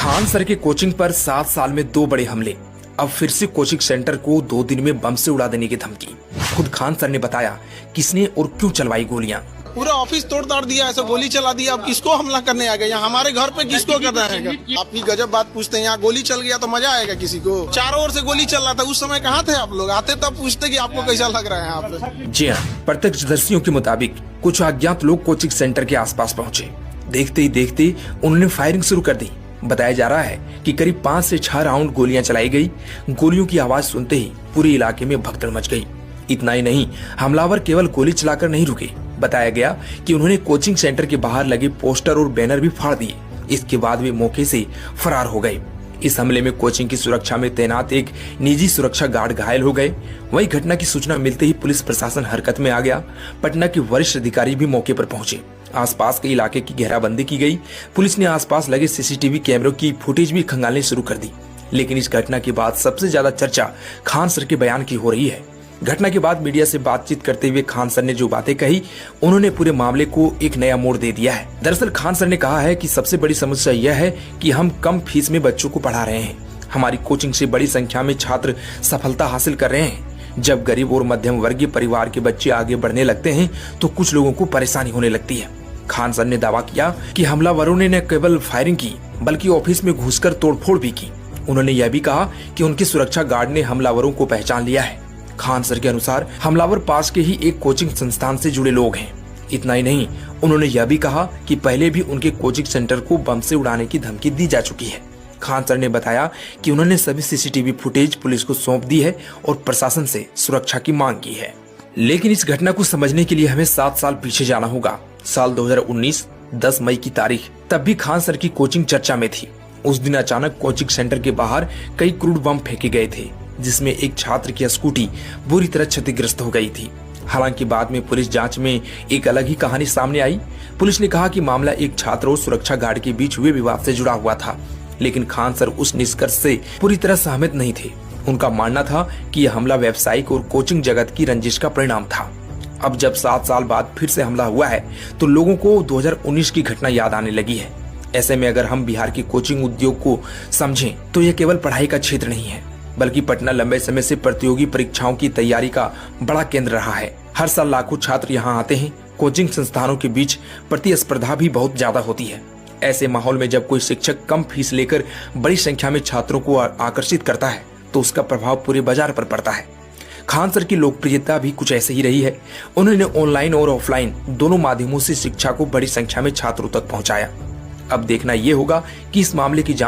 Khan sir के coaching पर 7 साल में 2 बड़े हमले। अब फिर से कोचिंग सेंटर को 2 दिन में बम से उड़ा देने की धमकी। खुद खान सर ने बताया किसने और क्यों चलवाई गोलियां। पूरा ऑफिस तोड़ ताड़ दिया, ऐसा गोली चला दिया। अब किसको हमला करने आ गए? यहाँ हमारे घर पे किसको करना है? आपकी गजब बात पूछते हैं। यहाँ गोली चल गया तो मजा आएगा किसी को? चारों ओर से गोली चल रहा था, उस समय कहाँ थे आप लोग? आते तब पूछते कि आपको कैसा लग रहा है यहाँ पे। जी हाँ, प्रत्यक्षदर्शियों के मुताबिक कुछ अज्ञात लोग कोचिंग सेंटर के आसपास पहुंचे। देखते ही देखते उन्होंने फायरिंग शुरू कर दी। बताया जा रहा है कि करीब 5 से 6 राउंड गोलियां चलाई गई। गोलियों की आवाज सुनते ही पूरे इलाके में भगदड़ मच गई। इतना ही नहीं, हमलावर केवल गोली चलाकर नहीं रुके। बताया गया कि उन्होंने कोचिंग सेंटर के बाहर लगे पोस्टर और बैनर भी फाड़ दिए। इसके बाद वे मौके से फरार हो गए। इस हमले में कोचिंग की सुरक्षा में तैनात एक निजी सुरक्षा गार्ड घायल हो गए। वहीं घटना की सूचना मिलते ही पुलिस प्रशासन हरकत में आ गया। पटना के वरिष्ठ अधिकारी भी मौके पर पहुंचे। आसपास के इलाके की घेराबंदी की गई। पुलिस ने आसपास लगे सीसीटीवी कैमरों की फुटेज भी खंगालनी शुरू कर दी। लेकिन इस घटना के बाद सबसे ज्यादा चर्चा खान सर के बयान की हो रही है। घटना के बाद मीडिया से बातचीत करते हुए खान सर ने जो बातें कही, उन्होंने पूरे मामले को एक नया मोड़ दे दिया है। दरअसल खान सर ने कहा है कि सबसे बड़ी समस्या यह है कि हम कम फीस में बच्चों को पढ़ा रहे हैं। हमारी कोचिंग से बड़ी संख्या में छात्र सफलता हासिल कर रहे हैं। जब गरीब और मध्यम वर्गीय परिवार के बच्चे आगे बढ़ने लगते हैं तो कुछ लोगों को परेशानी होने लगती है। खान सर ने दावा किया कि हमलावरों ने न केवल फायरिंग की बल्कि ऑफिस में घुसकर तोड़फोड़ भी की। उन्होंने यह भी कहा कि उनके सुरक्षा गार्ड ने हमलावरों को पहचान लिया है। खान सर के अनुसार हमलावर पास के ही एक कोचिंग संस्थान से जुड़े लोग हैं। इतना ही नहीं, उन्होंने यह भी कहा कि पहले भी उनके कोचिंग सेंटर को बम से उड़ाने की धमकी दी जा चुकी है। खान सर ने बताया कि उन्होंने सभी सीसीटीवी फुटेज पुलिस को सौंप दी है और प्रशासन से सुरक्षा की मांग की है। लेकिन इस घटना को समझने के लिए हमें 7 साल पीछे जाना होगा। साल 2019 10 मई की तारीख, तब भी खान सर की कोचिंग चर्चा में थी। उस दिन अचानक कोचिंग सेंटर के बाहर कई क्रूड बम फेंके गए थे, जिसमें एक छात्र की स्कूटी बुरी तरह क्षतिग्रस्त हो गई थी। हालांकि बाद में पुलिस जांच में एक अलग ही कहानी सामने आई। पुलिस ने कहा कि मामला एक छात्र और सुरक्षा गार्ड के बीच हुए विवाद से जुड़ा हुआ था। लेकिन खान सर उस निष्कर्ष से पूरी तरह सहमत नहीं थे। उनका मानना था कि यह हमला व्यावसायिक और कोचिंग जगत की रंजिश का परिणाम था। अब जब 7 साल बाद फिर से हमला हुआ है तो लोगों को 2019 की घटना याद आने लगी है। ऐसे में अगर हम बिहार की कोचिंग उद्योग को समझें तो यह केवल पढ़ाई का क्षेत्र नहीं है, बल्कि पटना लंबे समय से प्रतियोगी परीक्षाओं की तैयारी का बड़ा केंद्र रहा है। हर साल लाखों छात्र यहाँ आते हैं। कोचिंग संस्थानों के बीच प्रतिस्पर्धा भी बहुत ज्यादा होती है। ऐसे माहौल में जब कोई शिक्षक कम फीस लेकर बड़ी संख्या में छात्रों को आकर्षित करता है तो उसका प्रभाव पूरे बाजार पर पड़ता है। खान सर की लोकप्रियता भी कुछ ऐसे ही रही है। उन्होंने ऑनलाइन और ऑफलाइन दोनों माध्यमों से शिक्षा को बड़ी संख्या में छात्रों तक पहुंचाया। अब देखना यह होगा कि इस मामले की